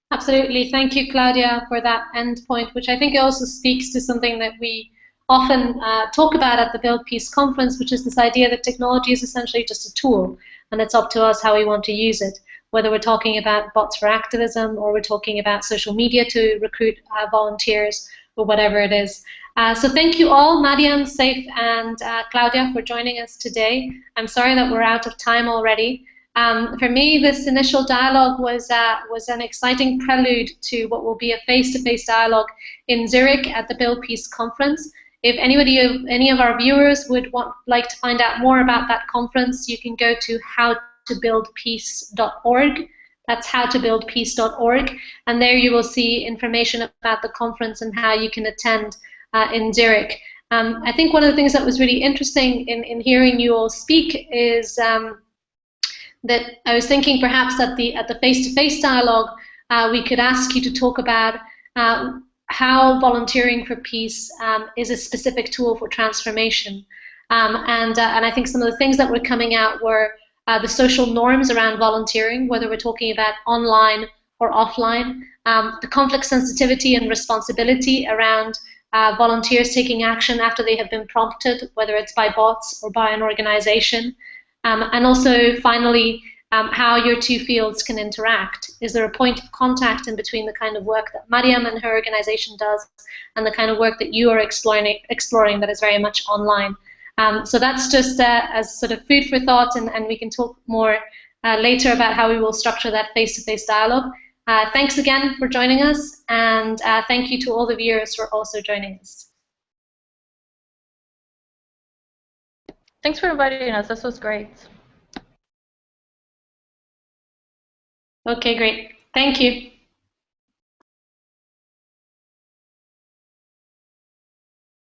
Absolutely. Thank you, Claudia, for that end point, which I think also speaks to something that we often talk about at the Build Peace conference, which is this idea that technology is essentially just a tool, and it's up to us how we want to use it, whether we're talking about bots for activism or we're talking about social media to recruit volunteers or whatever it is. So thank you all, Mariam, Saiph, and Claudia, for joining us today. I'm sorry that we're out of time already. For me, this initial dialogue was an exciting prelude to what will be a face-to-face dialogue in Zurich at the Build Peace conference. If any of our viewers would like to find out more about that conference, you can go to howtobuildpeace.org. That's howtobuildpeace.org, and there you will see information about the conference and how you can attend in Zurich. I think one of the things that was really interesting in hearing you all speak is that I was thinking perhaps at the face-to-face dialogue, we could ask you to talk about how volunteering for peace is a specific tool for transformation. And I think some of the things that were coming out were the social norms around volunteering, whether we're talking about online or offline, the conflict sensitivity and responsibility around volunteers taking action after they have been prompted, whether it's by bots or by an organization, and also finally, how your two fields can interact. Is there a point of contact in between the kind of work that Mariam and her organization does and the kind of work that you are exploring that is very much online? So that's just as sort of food for thought, and we can talk more later about how we will structure that face-to-face dialogue. Thanks again for joining us, and thank you to all the viewers for also joining us. Thanks for inviting us. This was great. Okay, great. Thank you.